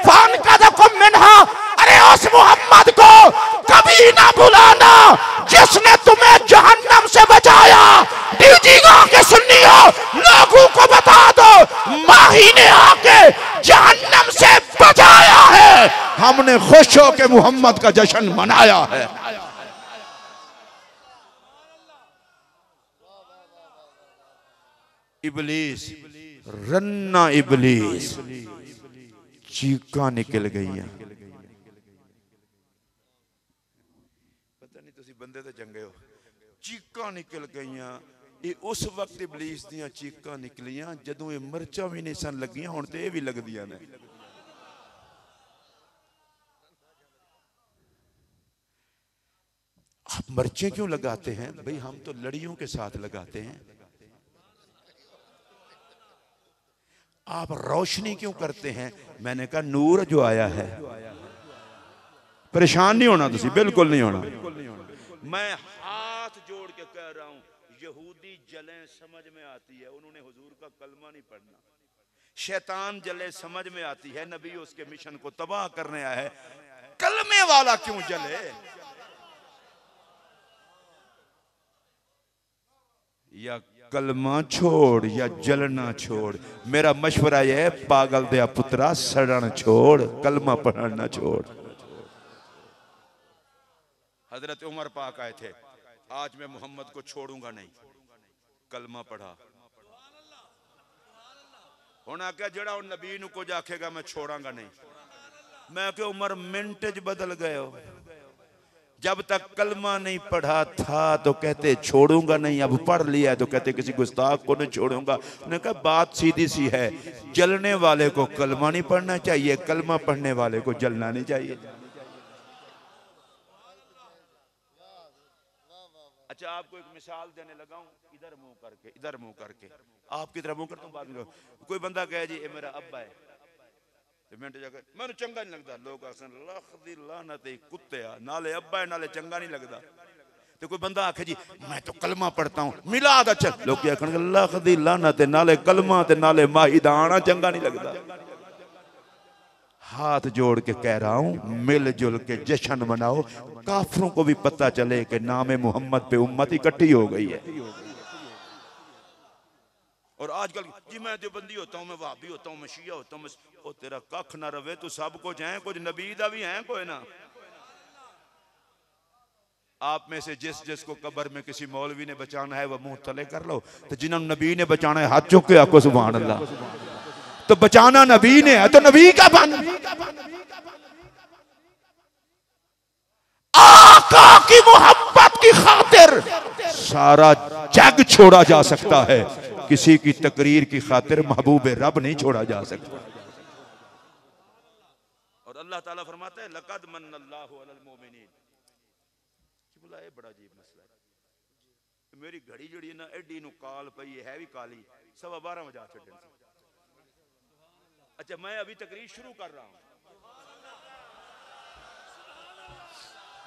फान कदकुम मिन्हा, अरे उस मोहम्मद को कभी ना भुलाना जिसने तुम्हें जहन्नम से बचाया। दीजिएगा के सुन्नियों, लोगों को बता दो माही ने आके जहन्नम से बचाया है। हमने खुश हो के मोहम्मद का जश्न मनाया है। इबलीस, रन्ना इबलीस, चीका निकल गई हैं। पता नहीं तुसी बंदे तो चंगे हो, चीका निकल गई। ये उस वक्त इबलीस दियां चीका निकलियां जदों ये मिर्चा भी नहीं सन लगियां, हुण ते ये भी लगदियां ने। आप मिर्चें क्यों लगाते हैं भाई? हम तो लड़ियों के साथ लगाते हैं। आप रोशनी क्यों करते हैं? मैंने कहा नूर जो आया है। परेशान नहीं होना तुसी, बिल्कुल नहीं होना। मैं हाथ जोड़ के कह रहा हूं, यहूदी जले समझ में आती है, उन्होंने हुजूर का कलमा नहीं पढ़ना। शैतान जले समझ में आती है, नबी उसके मिशन को तबाह करने आया है। कलमे वाला क्यों जले? या कलमा छोड़ या जलना छोड़। मेरा मशवरा यह है, पागल दिया पुत्रा सड़न छोड़, कलमा पढ़ना छोड़। हजरत उमर पाक आए थे, आज मैं मोहम्मद को छोड़ूंगा नहीं, कलमा पढ़ा। होना क्या जड़ा उन नबी को जाखेगा मैं छोड़ांगा नहीं। मैं क्या उमर मिनट च बदल गए हो। जब तक कलमा नहीं पढ़ा था तो कहते छोड़ूंगा नहीं, अब पढ़ लिया तो कहते किसी गुस्ताख को नहीं छोड़ूंगा। उन्होंने कहा बात सीधी सी है, जलने वाले को कलमा नहीं पढ़ना चाहिए, कलमा पढ़ने वाले को जलना नहीं चाहिए। अच्छा आपको एक मिसाल देने लगा हूं, इधर मुंह करके, इधर मुंह करके, आप किधर मुंह करते हो बाद में। कोई बंदा कहे जी ये मेरा अब्बा है, तो मिनट जाकर मैंने चंगा नहीं लगता, लोग आखन लख दी लानत कुत्ते आ, नाले अब्बा है नाले चंगा नहीं लगता। तो कोई बंदा आखे जी मैं तो कलमा पढ़ता हूं, मिलाद अच्छा, लोग क्या आखन लख दी लानत नाले कलमा ते नाले माही दाना, चंगा नहीं लगता। हाथ जोड़ के कह रहा हूं, मिलजुल के जश्न मनाओ, काफरों को भी पता चले कि नाम मोहम्मद पे उम्मत इकट्ठी हो गई है। और आजकल जी मैं देवबंदी होता हूं, मैं वहाबी होता हूं, मैं शिया होता हूं, ओ तेरा कख ना रवे, तू सब कुछ है, कुछ नबी दा भी है कोई ना। आप में से जिस जिसको कब्र में किसी मौलवी ने बचाना है वह मुंह तले कर लो, तो जिन्होंने नबी ने बचाना है हाथ चुक के आको सुभान अल्लाह। तो बचाना नबी ने है तो नबी का बन। आका की मोहब्बत की खातिर सारा जग छोड़ा जा सकता है, किसी की तकरीर की खातिर महबूब रब नहीं छोड़ा जा सकता। और अल्लाह ताला फरमाता है लक़द मन्नल्लाहु अलल मोमिनीन। बोला ये बड़ा अजीब मसला है, मेरी घड़ी जड़ी ना एडी नु काल पई है भी काली, 12:15 बजा छड्डन। अच्छा मैं अभी तकरीर शुरू कर रहा हूं,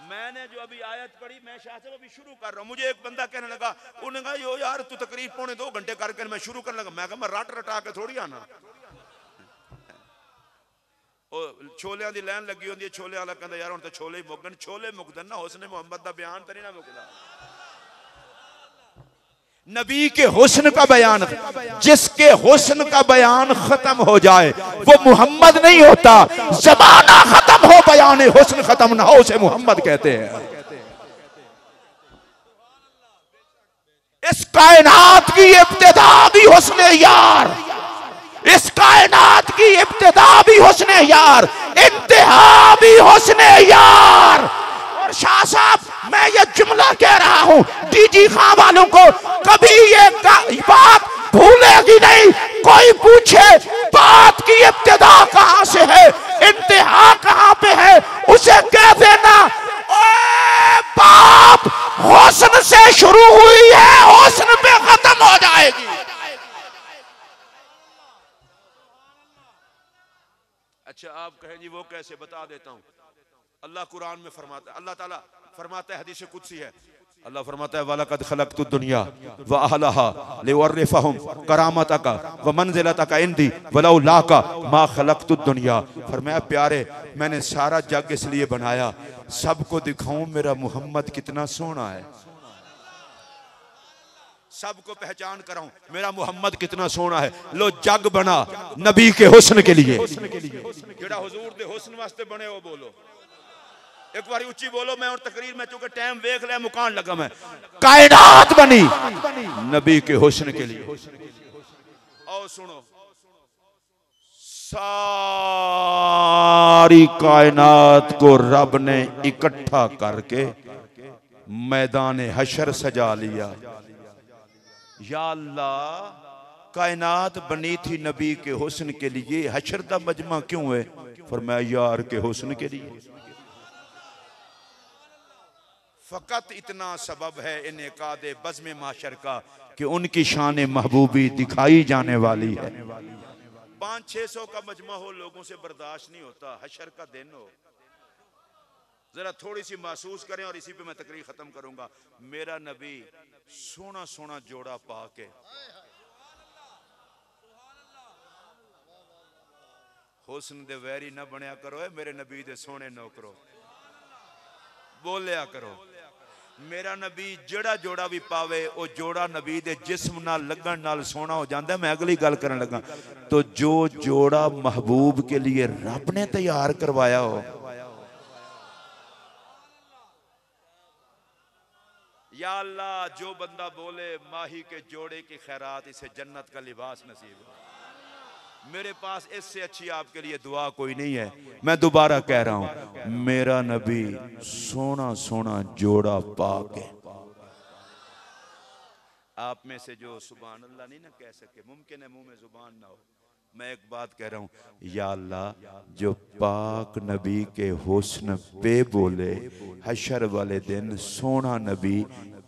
मैंने जो अभी आयत पढ़ी मैं शाह साहब अभी शुरू कर रहा हूं। मुझे एक बंदा कहने लगा, उन्होंने कहा यो यार तू तकरीर पौने 2 घंटे करके मैं शुरू करने लगा। मैं कहा मैं रट रटा के थोड़ी आना। छोलियां दी लाइन लगी होंदी है, छोले वाला कहंदा यार हुण तो छोले ही मुकन, छोले मुकदन ना हुस्न मोहम्मद दा बयान तो नहीं ना मुकदा। नबी के हुस्न का बयान, जिसके हुस्न का बयान खत्म हो जाए वो मोहम्मद नहीं होता। जमाना खत्म हो बयान हुस्न खत्म ना हो उसे मोहम्मद कहते हैं। इस कायनात की इब्तिदा भी हुस्न यार, इस कायनात की इब्तिदा भी हुस्न यार, इंतहा भी हुस्न यार। और शाह साहब मैं ये जुमला कह रहा हूं, डीजी खां वालों को कभी ये बात भूलेगी नहीं। कोई पूछे बात की इब्तिदा कहां से है, इंतहा कहां पे है, उसे कह देना ओए बात हुस्न से शुरू हुई है, हुस्न पे खत्म हो जाएगी। अच्छा आप कहें जी वो कैसे, बता देता हूं। अल्लाह कुरान में फरमाता है, अल्लाह ताला फरमाता है, हदीस कुदसी है, अल्लाह फरमाता है वलक़द खलक़तुद दुनिया व अहलहा लिउर्रिफहुम करामतका व मंज़िलतका इंदी वलौ लाका मा खलक़तुद दुनिया। फरमाया प्यारे मैंने सारा जग इसलिए बनाया सबको दिखाऊं मेरा मोहम्मद कितना सोना है, सबको पहचान कराऊं मेरा मोहम्मद कितना सोना है। लो जग बना नबी के हुस्न के लिए, जेड़ा हुजूर दे हुस्न वास्ते बने हो बोलो एक बार ऊंची बोलो। मैं और तकरीर में चूंकि टाइम देख लिया मुकान लगा मैं, कायनात बनी नबी के हुस्न के लिए। और सुनो सारी कायनात को रब ने इकट्ठा करके मैदान हशर सजा लिया। या अल्लाह कायनात बनी थी नबी के हुस्न के लिए, हशर का मजमा क्यों है? फरमाया यार के हुस्न के लिए। फकत इतना सबब है इनेकादे बज़्म माशर का कि उनकी शान महबूबी दिखाई जाने वाली है। 500-600 का मजमा हो लोगों से बर्दाश्त नहीं होता, हशर का दिन हो। जरा थोड़ी सी महसूस करें और इसी पे मैं तकरीर खत्म करूंगा। मेरा नबी सोना सोना जोड़ा पा के हुस्न दे वैरी ना बनया करो, मेरे नबी दे सोने नौकरो बोलिया करो। मेरा नबी जेड़ा जोड़ा भी पावे वो जोड़ा नबी दे जिस्म नाल लगन नाल सोना हो जाता है। मैं अगली गल करन लगा तो जो जोड़ा महबूब के लिए रब ने तैयार करवाया हो, या अल्लाह जो बंदा बोले माही के जोड़े की खैरात इसे जन्नत का लिबास नसीब हो। मेरे पास इससे अच्छी आपके लिए दुआ कोई नहीं है। मैं दोबारा कह रहा हूं मेरा नबी सोना सोना जोड़ा पाके। आप में से जो सुभान अल्लाह नहीं ना कह सके, मुमकिन है मुंह में जुबान ना हो, मैं एक बात कह रहा हूं या अल्लाह जो पाक नबी के हुस्न पे बोले हशर वाले दिन सोना नबी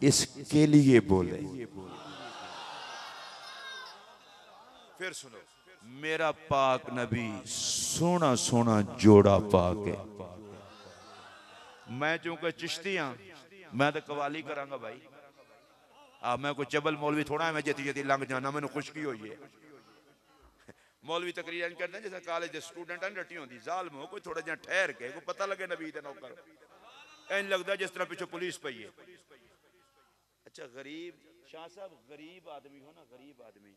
इसके लिए बोले। फिर सुनो मेरा पाक नबी सोना सोना जोड़ा पाके। मैं चूंकि चिश्ती हाँ मैं तो कवाली करांगा भाई। मैं कोई चबल मौलवी थोड़ा है मैं जती जती लंघ जाना मैंने खुशकी हुई है। मौलवी तकरीर करते हैं जैसे कॉलेज के स्टूडेंट रटी होती जालम हो, कोई थोड़ा जहा ठहर के कोई पता लगे नबी दे नौकर इंज लगता जिस तरह पिछले पुलिस पई है। अच्छा गरीब शाह साहब गरीब आदमी हो ना, गरीब आदमी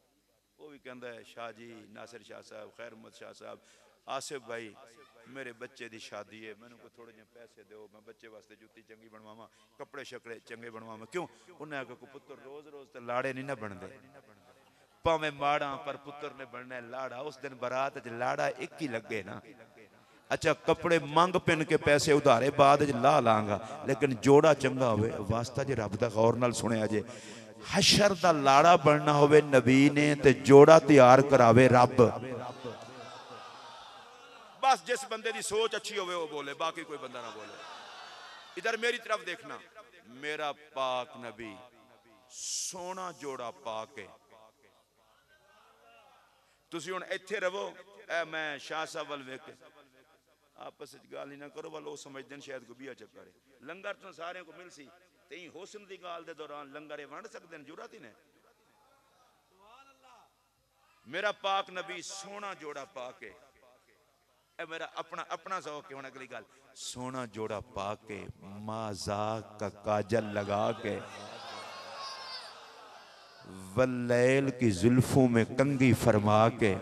वो भी कहता है शाह जी नासिर शाह साहब खैर मोहम्मद शाह साहब आसिफ भाई मेरे बच्चे की शादी है मैंने को थोड़े जे पैसे दो मैं बच्चे वास्ते जुत्ती चंगी बनवावा कपड़े शकड़े चंगे बनवावा। क्यों उन्हें आगे को पुत्र रोज रोज तो लाड़े नहीं ना बनते भावें माड़ा पर पुत्र ने बनना लाड़ा। उस दिन बारात च लाड़ा एक ही लगे ना। अच्छा कपड़े मंग पिन के पैसे उधारे बाद ला लांगा लेकिन जोड़ा चंगा होवे वास्ता जे रब दा गौर नाल सुनिया जे हशर दा लाड़ा बनना होवे नबी ने ते जोड़ा तैयार करावे रब। बस जिस बंदे की सोच अच्छी होवे वो बोले बाकी कोई बंदा ना बोले। इधर मेरी तरफ देखना मेरा पाक नबी सोना जोड़ा पाके तुसी हुण इत्थे रवो ए मैं शाह साहब वाल वेख आपस में गाल ही ना करो वाल वो समझते हैं शायद कोई बिया चक्कर है। लंगर तो सारे को मिल सी ते हुस्न दी गाल दे दौरान लंगर वंड सकते हैं जुरत ही ने। मेरा पाक नबी सोना जोड़ा पाके मेरा अपना अपना ज़ौक़ है। अगली गल सोना जोड़ा पाके माज़ाक का काजल लगा के वल्लैल की जुल्फों में कंगी फरमा के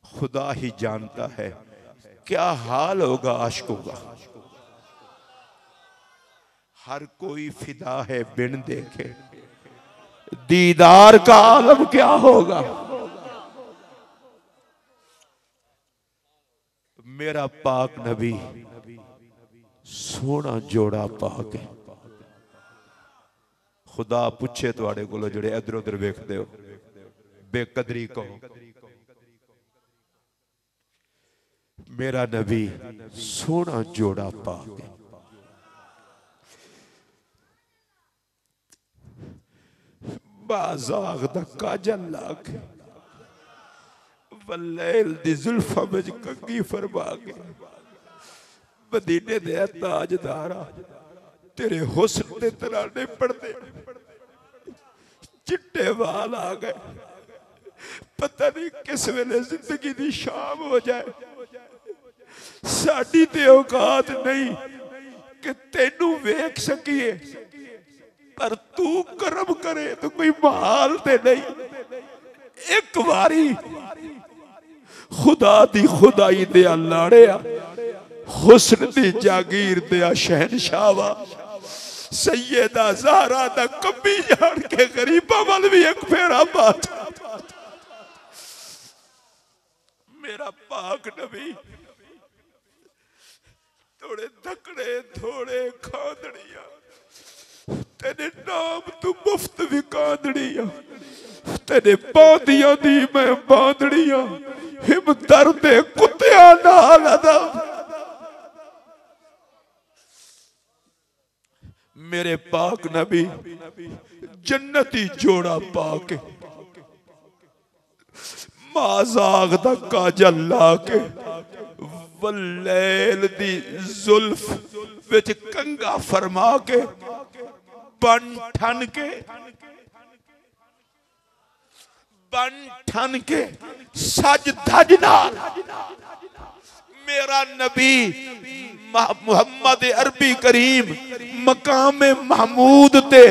खुदा ही जानता है क्या हाल होगा आशिकों का। हर कोई फिदा है बिन देखे दीदार का आलम क्या होगा। मेरा पाक नबी सोना जोड़ा पाके खुदा पूछे तुहाडे कोलों जिहड़े इधर उधर वेखदे हो बेकदरी कहो मेरा नबी सोना जोड़ा पाके बाज़ाग दा काजल लाके वल्लैल दी जुल्फा विच कंगी फरमा के मदीने दे ताजदारा तेरे हुस्न दे तराने पड़दे चिट्टे वाल आ गए। पता नहीं किस वेले जिंदगी दी शाम हो जाए। साडी ते औकात नहीं कि तेनू वेख सकीए, पर तू करम करे तो कोई महाल ते नहीं। एक बारी खुदा दी खुदाई दिया लाड़िया हुस्न दी जागीर दिया शहनशाह सैयदा ज़हरा दा कब्बी जान के गरीबा वाल भी एक फेरा बात। मेरा पाक नबी थोड़े धकड़े थोड़े खांदड़िया तेरे नाम तू मुफ्त भी कांदड़िया तेरे बांदिया दी मैं बांदड़िया हिम दर्दे कुत्तिया नाल अदब। मेरे पाक नबी जन्नती जोड़ा पाके माज़ाग दा काजल लाके वल्लैल दी जुल्फ विच कंगा फरमा के बन ठन के सज धज नाल मेरा नबी मुहम्मद अरबी करीम मकाम महमूद ते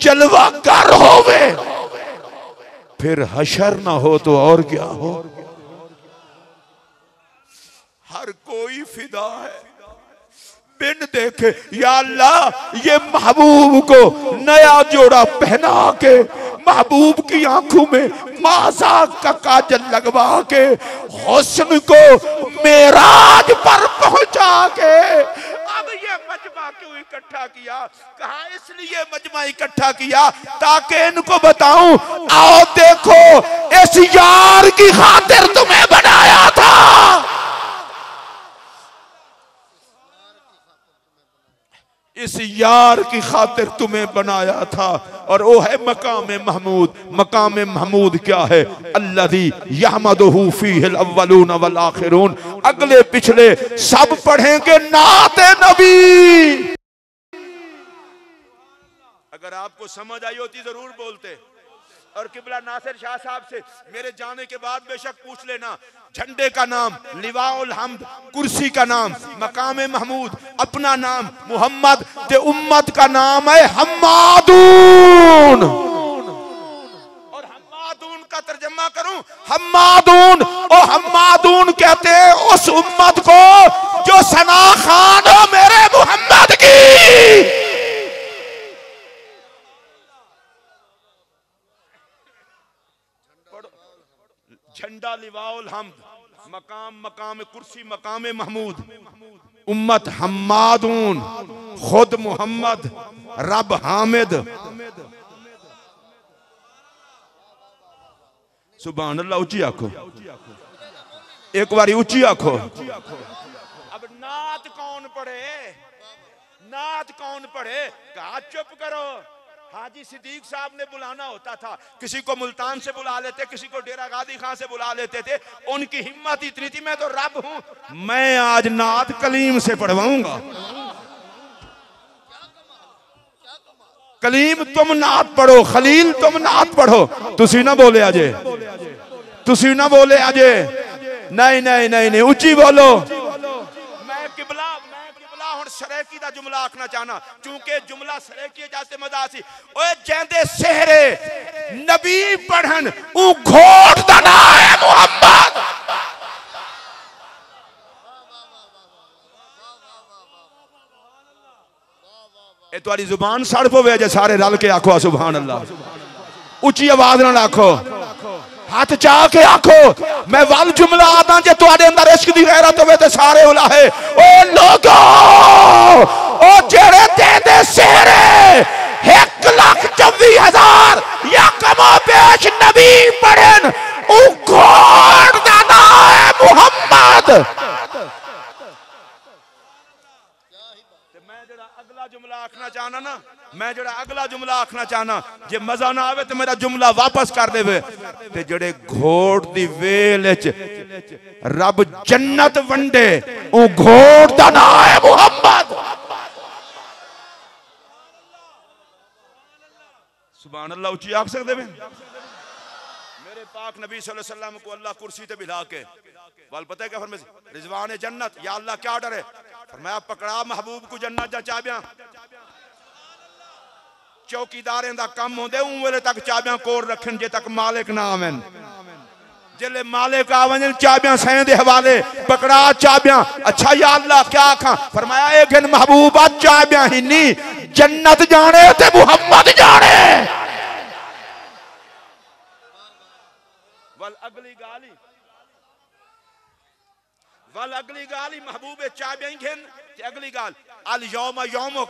जलवा कर होवे। फिर हशर ना हो तो और क्या हो। हर कोई फिदा है बिन देखे या अल्लाह ये महबूब को नया जोड़ा पहना के महबूब की आंखों में माज़ाग का काजल लगवा के हुस्न को मेराज पर पहुंचा के अब ये मजमा क्यों इकट्ठा किया? कहा इसलिए मजमा इकट्ठा किया ताकि इनको बताऊं आओ देखो इस यार की खातिर तुम्हें बनाया था। इस यार की खातिर तुम्हें बनाया था और वो है मकाम महमूद। मकाम महमूद क्या है? अल्लज़ी यहमदुहु फीहिल अव्वलून वल आखिरून। अगले पिछले सब पढ़ेंगे नाते नबी। अगर आपको समझ आई होती जरूर बोलते। और किबला नासिर शाह साहब से मेरे जाने के बाद बेशक पूछ लेना। झंडे का नाम लिवाउल हम्द, कुर्सी का नाम मकाम महमूद, अपना नाम मोहम्मद, ते उम्मत का नाम है हम्मादून। और हम्मादून का तर्जमा करूं हम्मादून, ओ हम्मादून कहते हैं उस उम्मत को जो सना खान हो मेरे मोहम्मद की। झंडा लिवाउल हम्द, मकाम कुर्सी मकाम महमूद, उम्मत हम्मादून, खुद मोहम्मद, रब हामिद। सुभान अल्लाह। ऊंची आखो, एक बार ऊंची आखो। अब नात कौन पढ़े? नात कौन पढ़े? कहा चुप करो। हाजी सिद्दीक साहब ने बुलाना होता था, किसी को मुल्तान से बुला लेते, किसी को डेरा गादी खां से बुला लेते थे। उनकी हिम्मत इतनी थी, मैं तो रब हूं, मैं आज नात कलीम से पढ़वाऊंगा। कलीम तुम नात पढ़ो, खलील तुम नात पढ़ो। तुसी ना बोले अजे, तुसी ना बोले अजे। नहीं नहीं नहीं नहीं, ऊंची बोलो। मैं किबला सरेकी दा जुमला आखना चाहना, चूंकि जुमला सरेकी जाते मदासी। ओए जेंदे सेहरे नबी पढ़न ऊ घोट दा नाम है मोहम्मद। ए तुम्हारी जुबान सड़ पवे जे सारे रल के आखो सुभान अल्लाह। उच्ची आवाज नाल आखो, हाथ चाह के आखो। मैं वल जुमला आता जे तुहाडे अंदर इश्क दी गैरत होवे ते सारे उलाहे ओ लोगो ओ जेड़े तेरे सेहरे 1,24,000 या कमो पेश नबी पढ़न ओ घोड़ दा नाम है मोहम्मद। ते मैं जेड़ा अगला जुमला आखना चाहना ना, मैं जड़ा अगला जुमला आखना चाहना, जे मजा ना आवे तो मेरा जुमला वापस कर देवे। ते जड़े घोड़ दी वेल च रब जन्नत वंडे, ओ घोड़ दा नाम है मुहम्मद। सुभान अल्लाह उच्ची आख सकते हैं? मेरे पाक नबी सल्लल्लाहु अलैहि वसल्लम को अल्लाह कुर्सी पे बिठा के वाल पता है क्या फरमाया? रिजवान जन्नत, या अल्लाह क्या डर है? फरमाया पकड़ा महबूब को जन्नत जा चाबियां। चौकीदारें दा कम होंदे उन वेले तक चाबियां कोल रखन जे तक मालिक ना आवन। जिले मालिक आवन चाबियां सैं दे हवाले, पकड़ा चाबियां। अच्छा या अल्लाह क्या आखा? फरमाया एक दिन महबूबा चाबियां ही नहीं, जन्नत जाने ते मुहम्मद जाने। वल अगली गाली महबूबे चाबियां ही घेन ते अगली गाल अल यौम यौमुक।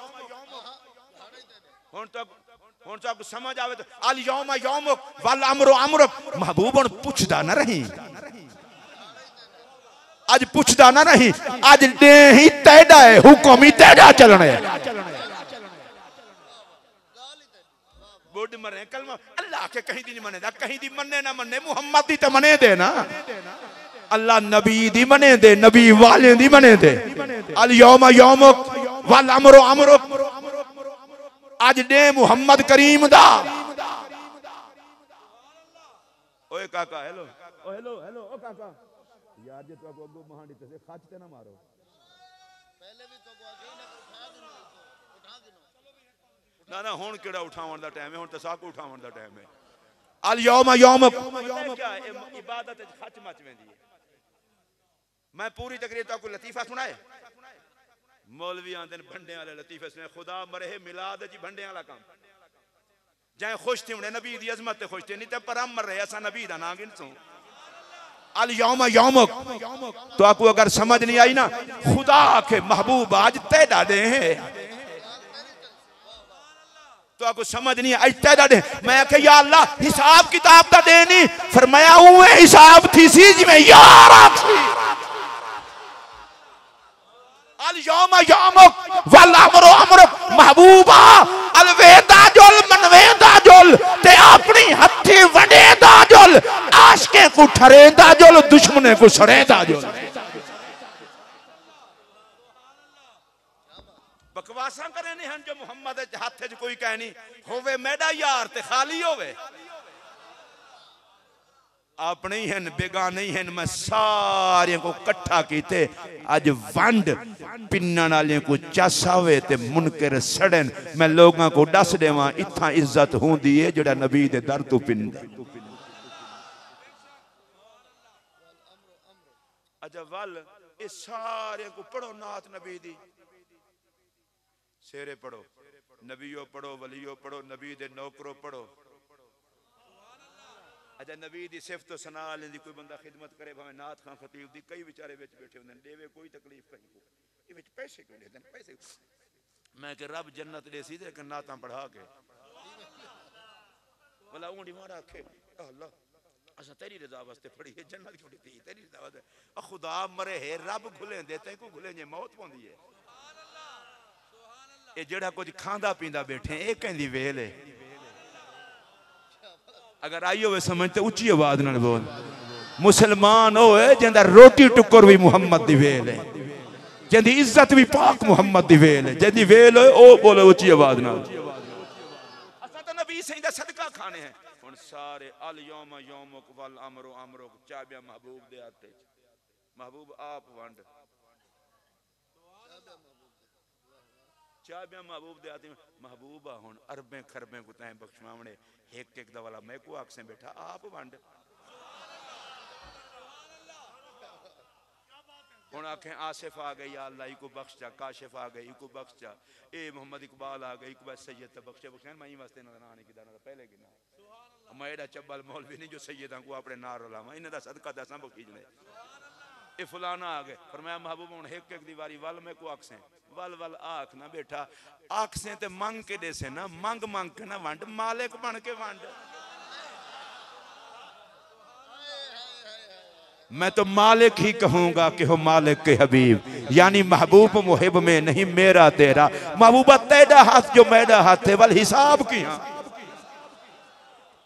हुन तक समझ आवे तो अल यौम यौमुक वल अमरु अमरुक। महबूब हुन पुछदा ना रही, आज पुछदा ना रही, आज दे ही तेड़ा है, हुक्म ही तेड़ा चलने। बुढ़ मरे कलमा अल्लाह के कहीं दी नहीं मने दा, कहीं दी मने ना मने मुहम्मद दी ते मने दे ना। अल्लाह नबी दी मने दे, नबी वाले दी मने दे। अल यौम यौमुक वल अमरु अमरुक। आज दे मुहम्मद करीम दा। ओए काका हेलो, ओ हेलो हेलो ओ काका यार जे तो अगो महांडी ते खच ते ना मारो। पहले भी तो आगे ना उठा गिनो ना ना हुन केड़ा उठावन दा टाइम है, हुन ते साकू उठावन दा टाइम है। अल यौम यौमुक क्या इबादत खच मच वेंदी है। मैं पूरी तकरीर तो आपको लतीफा सुनाए। मौलवी आंदे भंडे वाले लतीफे सुने, खुदा मरे मिलाद जी भंडे वाला काम। जाए खुश थे उन्हें नबी दी अजमत ते खुश थे, नहीं ते परम मर रहे ऐसा नबी दा ना गिनसो। अल यौम यौमुक तो आपको अगर समझ नहीं आई ना, खुदा के महबूब आज तेड़ा दे हैं तो आपको समझ नहीं आई तेड़ा दे। मैं कह या अल्लाह हिसाब किताब दा दे नहीं, फरमाया हुए हिसाब थी सी जिवें यार आखी। अल यौम यौमुक वल अमरु अमरुक। महबूबा अल वेदा जुल मनवेदा जुल ते अपनी हथी वडेदा जुल, आशिके को ठरेदा जुल, दुश्मने को सड़ेदा जुल। बकवासा करे नहीं हन जो मुहम्मद दे हाथ च कोई कह नहीं होवे मेरा यार ते खाली होवे। अपने ही हैं बेगाने ही हैं, मैं सारे को इकट्ठा कीते अज वंड पिन्नण वाले को चसावे ते मुनकर सड़न। मैं लोगों को दस देवां इत्था इज्जत होंदी है जेड़ा नबी दे दर तो पिंदे। अच्छा वल ये सारे को पढ़ो नात नबी दी, शेरे पढ़ो, नबियो पढ़ो, वलियो पढ़ो, नबी दे नौकरो पढ़ो। अच्छा नबी दी सिफत सना लेंदी कोई बंदा खिदमत करे भावे नात खां खतीब दी, कई बेचारे विच बैठे होंदे देवे कोई तकलीफ कहीं को ये विच पैसे क्यों देते हैं पैसे। मैं कि रब जन्नत दे सी ते नातां पढ़ा के भला ऊंडी मारा आखे अल्लाह असा तेरी रजा वास्ते पढ़ी है, जन्नत क्यों दी तेरी रजा वास्ते। खुदा मरे है रब घुले देते को घुले जे मौत पौंदी है। ये जेड़ा कुछ खांदा पींदा बैठे ये कहंदी वेल है। अगर आई हो समझ तो उच्ची आवाज नाल बोल। मुसलमान होए जिंदा रोटी टुकर भी मुहम्मद दी वेल है, जिंदी इज्जत भी पाक मुहम्मद दी वेल है, जिंदी वेल होए ओ बोले उच्ची आवाज नाल। असा तो नबी सही दा सदका खाने हैं। हुन सारे अल यौम यौमुक वल अमरु अमरुक चाबियां महबूब दे हाथे। महबूब आप वंड चाबियां महबूब दे हाथे। महबूबा हुन अरबे खरबे को तैं बख्शवावणे एक एक दा वाला मैं को आख से बैठा आप वंड। हुन आखे आसिफ आ गई या अल्लाह को बख्श जा, काशिफ आ गई को बख्श जा, ए मोहम्मद इकबाल आ गई को सैयद ते बख्शे बख्शे मैं वास्ते ना आने की दाना पहले की ना मैं एड़ा चब्बल मौलवी नहीं जो सैयदां को अपने नार लावा इन्हां दा सदका दसां बखीजने। ए फलाना आ गए फरमाया महबूब हुन एक एक दीवारी वल मैं को आख से वल वल आख ना बेटा आख से ते मांग के दे से ना मांग मांग के ना वंड मालिक बन के वंड। मैं तो मालिक ही कहूंगा कि हो मालिक के हबीब, यानी महबूब मुहिब में नहीं मेरा तेरा। महबूबा तेरा हाथ जो मेरा हाथ है, वल हिसाब किया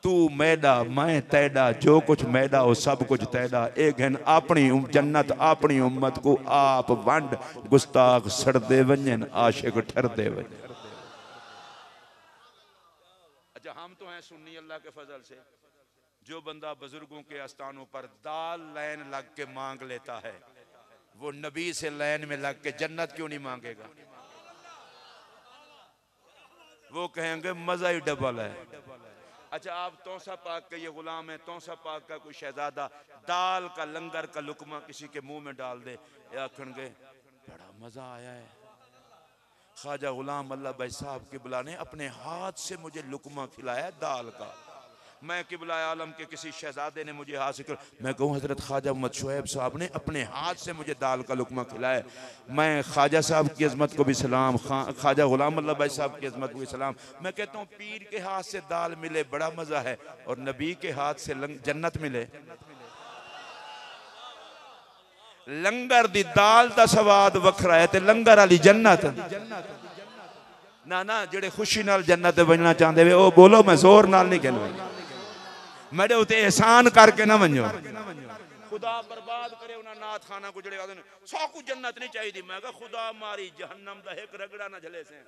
तू मैदा मैं तैदा, जो कुछ मैदा हो सब कुछ तैदा। एक है अपनी जन्नत अपनी उम्मत को आप वंड, गुस्ताख सड़दे वंजन आशिक ठरदे वंजन। अच्छा हम तो हैं सुन्नी अल्लाह के फजल से। जो बंदा बुजुर्गों के आस्थानों पर दाल लाइन लग के मांग लेता है, वो नबी से लाइन में लग के जन्नत क्यों नहीं मांगेगा? वो कहेंगे मजा ही डबल है। अच्छा आप तौसा पाक के ये गुलाम है, तौसा पाक का कोई शहजादा दाल का लंगर का लुकमा किसी के मुंह में डाल दे, या आखणगे बड़ा मजा आया है। ख्वाजा गुलाम अल्लाह भाई साहब किबला ने अपने हाथ से मुझे लुकमा खिलाया दाल का। मैं किबला आलम के किसी शहजादे ने मुझे हाथ से कर, मैं कहूँ हजरत ख्वाजा मोहम्मद शुएब साहब ने अपने हाथ से मुझे दाल का लुकमा खिलाया। मैं ख्वाजा साहब की अजमत को भी सलाम, ख्वाजा गुलाम अल्लाह भाई साहब की अजमत को भी सलाम। मैं कहता हूँ पीर के हाथ से दाल मिले बड़ा मजा है, और नबी के हाथ से जन्नत मिले। लंगर दी दाल का स्वाद वखरा है, ते लंगर वाली जन्नत ना ना। जेड़े खुशी नाल जन्नत बनना चाहते वे ओ बोलो, मैं जोर नाल नहीं कहना। मेरे उते एहसान करके ना मंजो, खुदा बर्बाद करे उन्हें नाथ खाना को जड़े आदे ने साकू जन्नत नहीं चाहिए। मैं कहा खुदा मारी जहन्नम दा एक रगड़ा ना झले से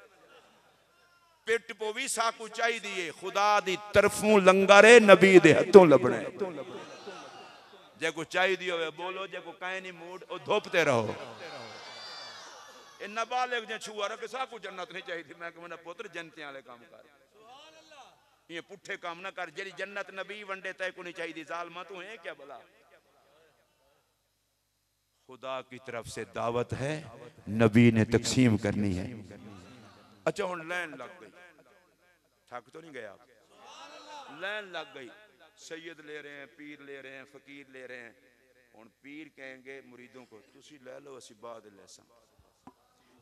पेट पोवी साकू चाहिए। खुदा दी तरफों लंगारे नबी दे हथों लबने। जे को चाहिए होवे बोलो, जे को काहे नहीं मूड ओ धोपते रहो। ए नाबालिग जे छुआ रखे साकू जन्नत नहीं चाहिए। मैं कहा मेरा पुत्र जन्नतियां वाले काम कर, ये पुठे काम ना कर। जेरी जन्नत नबी वंडे तय को नहीं चाहिए। जालमा तू है क्या भला? खुदा की तरफ से दावत है, नबी ने तकसीम करनी है। अच्छा हुन लाइन लग गई, थक तो नहीं गया? लाइन लग गई, सैयद ले रहे हैं, पीर ले रहे हैं, फकीर ले रहे हैं। हुन पीर कहेंगे मुरीदों को तुसी ले लो, असी बाद ले सा।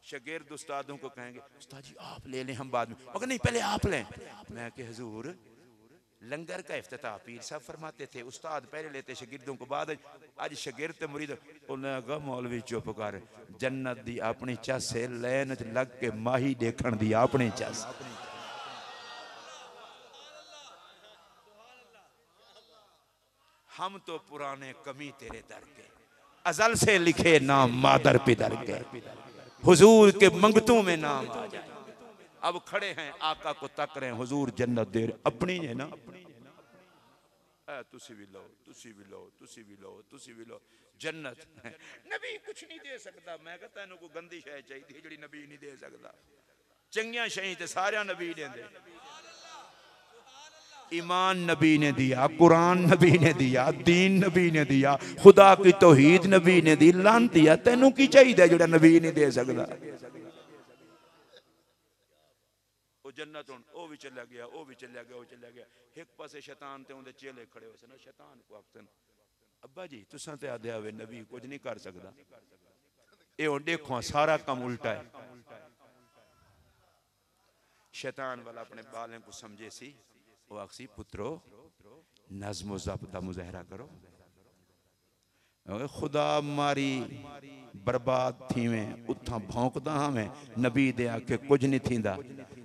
शागिर्द उस्तादों को कहेंगे उस्ताद जी आप ले लें हम बाद में, मगर नहीं पहले आप लें। मैं कि हुजूर लंगर का इफ्तिताह पीर साहब फरमाते थे, उस्ताद पहले लेते शागिर्दों को बाद। आज शागिर्द मुरीद उन्हें कहा मौलवी चुप कर, जन्नत दी अपनी चस है, लैन च लग के माही देखण दी अपनी चस। हम तो पुराने कमी तेरे दर के, अजल से लिखे नाम मादर पिदर के, हुजूर के मंगतों में नाम आ जाए। अब खड़े हैं आका को तक रहे हैं, हुजूर जन्नत दे रहे अपनी है ना। तुसी भी लो, तुसी भी लो, तुसी भी लो, तुसी भी लो, जन्नत है। नबी कुछ नहीं दे सकता। मैं कहता इन्हों को गंदी शय चाहिए जी नबी नहीं दे सकता। चंगिया शय ते सारे नबी देंदे। ईमान नबी ने दिया, कुरान नबी ने दिया, दीन नबी ने दिया, खुदा की तौहीद नबी ने दी, लानती है तेनू की चाहिए जो नबी नहीं दे सकता। जन्नत ओ भी चला गया, ओ भी चला गया, ओ चला गया। एक पासे शैतान ते उनके चेले खड़े हो ना, शैतान को आखन अब्बा जी तुसा ते आदे आवे नबी कुछ नहीं कर सकता। ये हुण देखो सारा काम उल्टा है। शैतान वाला अपने बालें को समझे सी, वो आखसी पुत्रो नज़्म ज़ब्त दा मुज़ाहरा करो। खुदा मारी बर्बाद थी में उथा भौंकदा हाँ मैं नबी दे आके कुछ नहीं थींदा।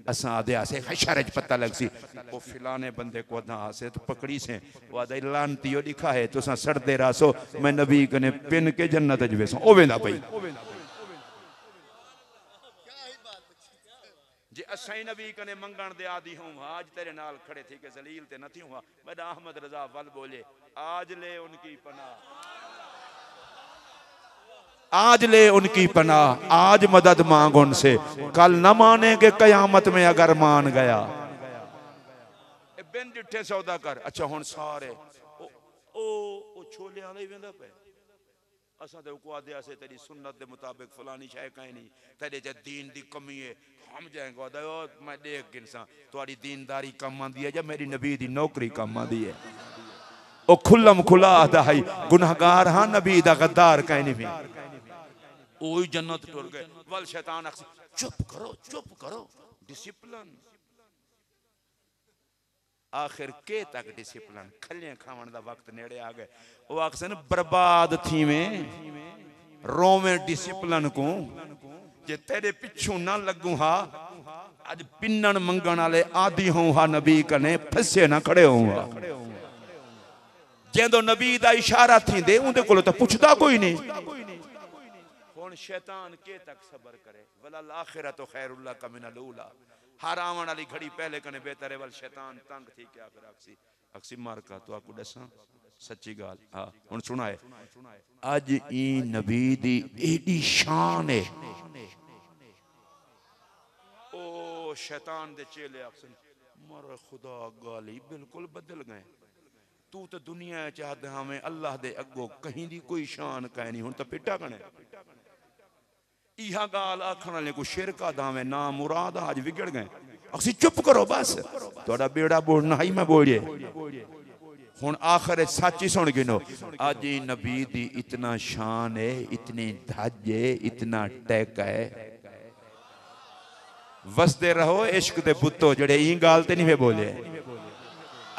असा आदे आसे हशर च पता लग सी वो फिलाने बंदे को अदा आसे तो पकड़ी से वो आदे लानतियो लिखा है तो सा सड़दे रासो मैं नबी कने पिन के जन्नत च वेसो ओ वेंदा पई। जे असाई नबी कने मंगण दे आदि हूं, आज तेरे नाल खड़े थी के जलील ते न थी हुआ। मैं अहमद रजा वल बोले आज ले उनकी पनाह, आज ले उनकी पनाह, आज मदद मांग उनसे, कल न मानेंगे कयामत में अगर मान गया। बिन डिठे सौदा कर। अच्छा हुन सारे ओ छोले वाले ही वेंदा पे असा ते को आदे आसे तेरी सुन्नत दे मुताबिक फलानी शय काई नहीं, तेरे च दीन दी कमी है। हम जाएंगे आदा मैं देख गिनसा तुम्हारी दीनदारी कम आंदी है या मेरी नबी दी नौकरी कम आंदी है। ओ खुल्लम खुला आदा है गुनाहगार हां नबी दा गद्दार काई नहीं। ओही जन्नत टुर गए। वल शैतान अक्स चुप करो डिसिप्लिन। आखिर के तक डिसिप्लिन खलियां खावन दा वक्त नेड़े आ गए वो अक्सर बर्बाद थी में रोवे डिसिप्लिन को जे तेरे पिछू ना लगू हा आज पिन्नन मंगण वाले आदि हों हा नबी कने फसे ना खड़े हों हा जेंदो नबी दा इशारा थी दे उनदे कोलो तो पुछदा कोई नहीं हुन शैतान के तक सबर करे वलल आखिरतु खैरुल लक मिनल ऊला हर आवन वाली घड़ी पहले कने बेहतर है वल शैतान तंग थी क्या कर अक्सी मार का तो आकू दसा सच्ची गाल हां हुन सुनाए आज ई नबी दी एडी शान है ओ शैतान दे चेले अक्सन मर खुदा गाली बिल्कुल बदल गए तू तो दुनिया चाहते हमें अल्लाह दे अगो कहीं दी कोई शान कह नहीं हुन तो पिटा कने इहा गाल आखण वाले को शिरका दावे ना मुराद आज बिगड़ गए असी चुप करो बस थोड़ा बेड़ा बोलना ही मैं बोलिए हुन आखिर सच्ची सुन गिनो आज नबी दी इतना शान है इतनी धज है इतना टैक है वसदे रहो इश्क दे पुत्तो जड़े ई गाल ते नहीं वे बोले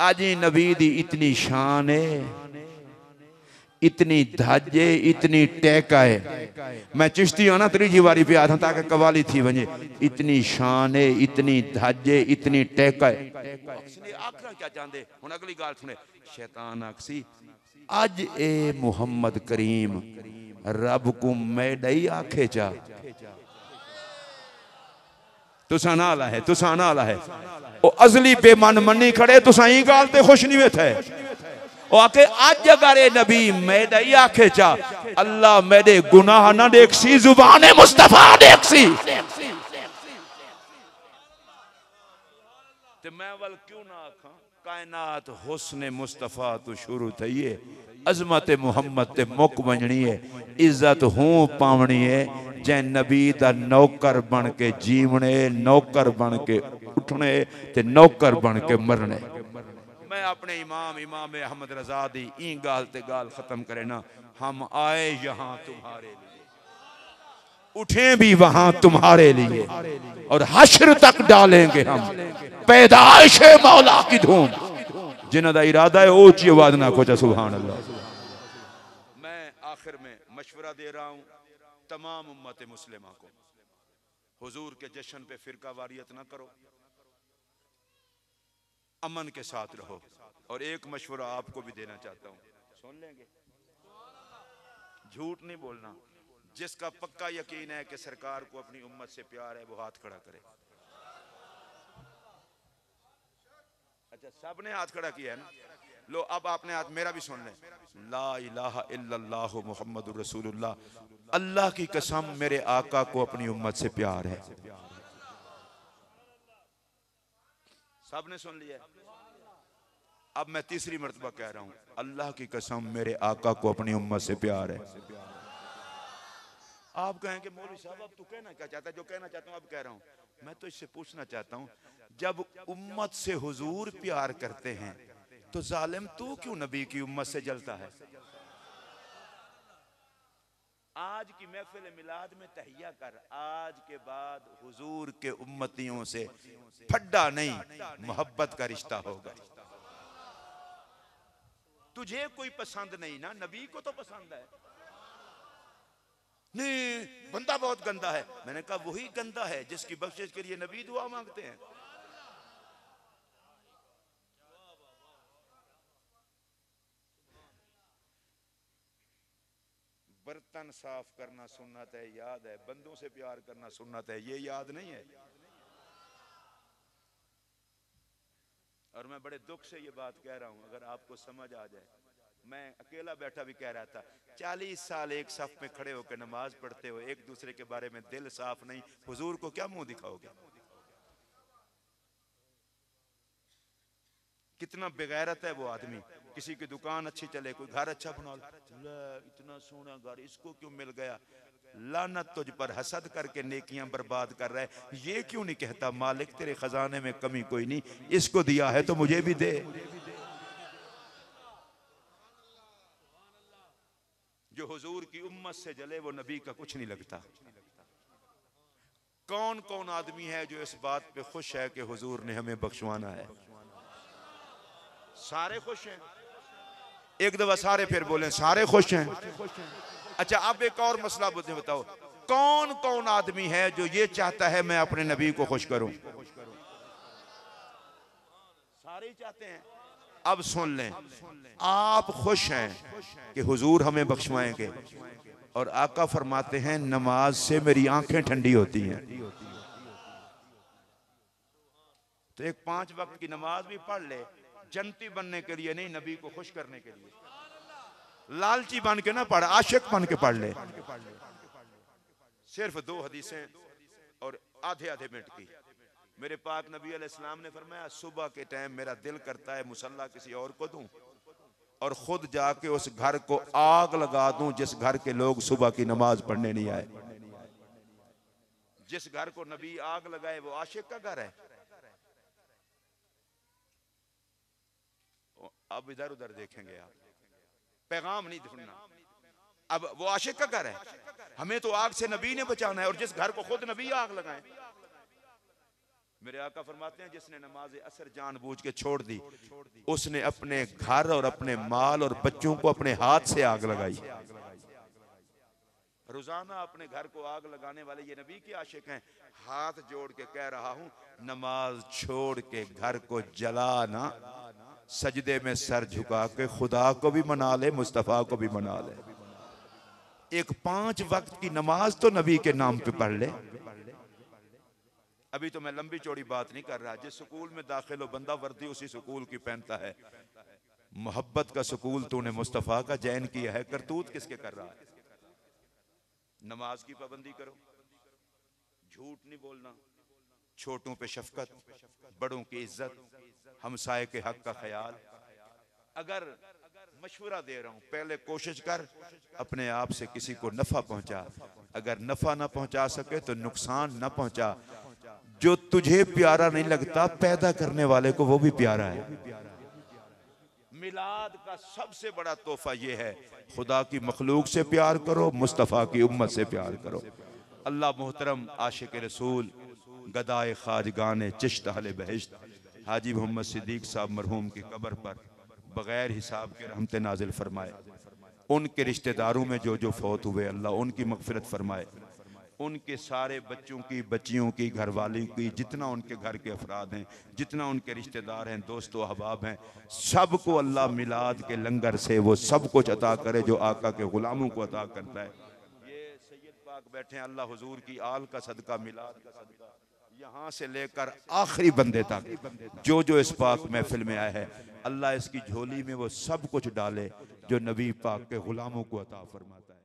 आज नबी दी इतनी शान है इतनी धाजे इतनी टैका है मैं चिश्ती हूं ना त्रीजी बारी पे आता ताकि कवाली थी वने इतनी शान है इतनी धाजे इतनी टैका है आखिर क्या चाहते हुन अगली गाल सुने शैतान आखसी आज ए मोहम्मद करीम रब को मैडई आखे चा तुसा नाला है ओ अजली बेमन मनी खड़े तुसा ई गाल ते खुश नहीं थे ओ आके आज अगर ए नबी मैडई आखे चा अल्लाह मेरे गुनाह ना देखसी जुबान मुस्तफा देखसी ते मैं वल क्यों ना आखा कायनात हुस्न मुस्तफा तो शुरू थई है अजमत मोहम्मद ते मुक वजनी है इज्जत हूं पावनी है जै नबी दा नौकर बन के जीवने नौकर बन के उठने ते नौकर बन के मरने मैं अपने इमाम अहमद रजा दी ई गाल ते गाल खत्म करे ना हम आए यहाँ तुम्हारे लिए उठे भी वहां तुम्हारे लिए और हश्र तक डालेंगे हम पैदाइश मौला की धूम जिन्हों का इरादा है ऊंची आवाज ना खोचा सुभान अल्लाह मैं आखिर में मशवरा दे रहा हूं तमाम उम्मत मुस्लिमा को हुजूर के जश्न पे फिरका वारियत ना करो अमन के साथ रहो और एक मशवरा आपको भी देना चाहता हूं सुन लेंगे झूठ नहीं बोलना जिसका पक्का यकीन है कि सरकार को अपनी उम्मत से प्यार है वो हाथ खड़ा करे अच्छा सबने हाथ खड़ा किया है ना लो अब आपने हाथ मेरा भी सुन ले ला इलाहा इल्लल्लाहु मुहम्मदुर रसूलुल्लाह अल्लाह की कसम मेरे आका को अपनी उम्मत से प्यार है सबने सुन लिया अब मैं तीसरी मर्तबा कह रहा हूं अल्लाह की कसम मेरे आका को अपनी उम्मत से प्यार है आप कहेंगे मौलवी साहब अब तू कहना क्या चाहता है जो कहना चाहता हूं अब कह रहा हूं मैं तो इससे पूछना चाहता हूं जब उम्मत से हुजूर प्यार करते हैं तो जालिम तू क्यों नबी की उम्मत से जलता है आज की महफिल मिलाद में तहिया कर आज के बाद हुजूर के उम्मतियों से फड्डा नहीं मोहब्बत का रिश्ता होगा तुझे कोई पसंद नहीं ना नबी को तो पसंद है नहीं बंदा बहुत गंदा है मैंने कहा वही गंदा है जिसकी बख्शिश के लिए नबी दुआ मांगते हैं बर्तन साफ करना सुन्नत है याद है बंदों से प्यार करना सुन्नत है ये याद नहीं है और मैं बड़े दुख से ये बात कह रहा हूं अगर आपको समझ आ जाए मैं अकेला बैठा भी कह रहा था 40 साल एक सफ में खड़े होकर नमाज पढ़ते हो एक दूसरे के बारे में दिल साफ नहीं हुजूर को क्या मुंह दिखाओगे कितना बेगैरत है वो आदमी किसी की दुकान अच्छी चले कोई घर अच्छा बना ले इतना सोना घर इसको क्यों मिल गया लानत तुझ पर हसद करके नेकियां बर्बाद कर रहा है ये क्यों नहीं कहता मालिक तेरे खजाने में कमी कोई नहीं इसको दिया है तो मुझे भी दे जो हुजूर की उम्मत से जले वो नबी का कुछ नहीं लगता कौन कौन आदमी है जो इस बात पे खुश है कि हुजूर ने हमें बख्शवाना है सारे खुश हैं। एक दफा सारे फिर बोले सारे खुश हैं। अच्छा अब एक और मसला मुझे बताओ, कौन कौन आदमी है जो ये चाहता है मैं अपने नबी को खुश करूं? सारे ही चाहते हैं। अब सुन लें, आप खुश हैं कि हुजूर हमें बख्शवाएंगे, और आका फरमाते हैं नमाज से मेरी आंखें ठंडी होती हैं। तो एक 5 वक्त की नमाज भी पढ़ ले, जन्नती बनने के लिए नहीं, नबी को खुश करने के लिए। लालची बन के ना पढ़, आशिक बन के पढ़ ले। सिर्फ 2 हदीसें और आधे आधे मिनट की। मेरे पाक नबी अलैहिस्सलाम ने फरमाया सुबह के टाइम मेरा दिल करता है मुसल्ला किसी और को दूं और खुद जाके उस घर को आग लगा दूं जिस घर के लोग सुबह की नमाज पढ़ने नहीं आए। जिस घर को नबी आग लगाए वो आशिक का घर है। अब इधर उधर देखेंगे आप, पैगाम नहीं ढूंढना। अब वो आशिक का घर है, हमें तो आग से नबी ने बचाना है, और जिस घर को खुद नबी आग लगाए। मेरे आका फरमाते हैं जिसने नमाज असर जानबूझ के छोड़ दी उसने अपने घर और अपने माल और बच्चों को अपने हाथ से आग लगाई। रोजाना अपने घर को आग लगाने वाले ये नबी के आशिक हैं। हाथ जोड़ के कह रहा हूं, नमाज छोड़ के घर को जलाना, सजदे में सर झुका के खुदा को भी मना ले, मुस्तफा को भी मना ले। एक 5 वक्त की नमाज तो नबी के नाम पे पढ़ ले। अभी तो मैं लंबी चौड़ी बात नहीं कर रहा। जिस स्कूल में दाखिल हो बंदा वर्दी उसी स्कूल की पहनता है। मोहब्बत का स्कूल तूने मुस्तफा का जैन किया है, करतूत किसके कर रहा है? नमाज की पाबंदी करो, झूठ नहीं बोलना, छोटों पे शफकत, बड़ों की इज्जत, हमसाये के हक का ख्याल। अगर मशवरा दे रहा हूं, पहले कोशिश कर अपने आप से किसी को नफा पहुंचा। अगर नफा ना पहुंचा सके तो नुकसान ना पहुंचा। जो तुझे प्यारा नहीं लगता पैदा करने वाले को वो भी प्यारा है। मिलाद का सबसे बड़ा तोहफा ये है, खुदा की मखलूक से प्यार करो, मुस्तफ़ा की उम्मत से प्यार करो। अल्लाह मोहतरम आशिक रसूल गदाए खाजगान चिश्त अहले बहिश्त हाजी मोहम्मद सिद्दीक साहब मरहूम की कब्र पर बगैर हिसाब के रहमत नाजिल फरमाए। उनके रिश्तेदारों में जो जो फौत हुए अल्लाह उनकी मगफिरत फरमाए। उनके सारे बच्चों की, बच्चियों की, घरवाली की, जितना उनके घर के अफराद हैं, जितना उनके रिश्तेदार हैं, दोस्तों अहबाब हैं, सबको अल्लाह मिलाद के लंगर से वो सब कुछ अता करे जो आका के गुलामों को अता करता है। ये सैयद पाक बैठे हैं, अल्लाह हुजूर की आल का सदका, मिलाद का सदका, यहाँ से लेकर आखिरी बंदे तक जो जो इस पाक महफिल में आया है, अल्लाह इसकी झोली में वो सब कुछ डाले जो नबी पाक के गुलामों को अता फरमाता है।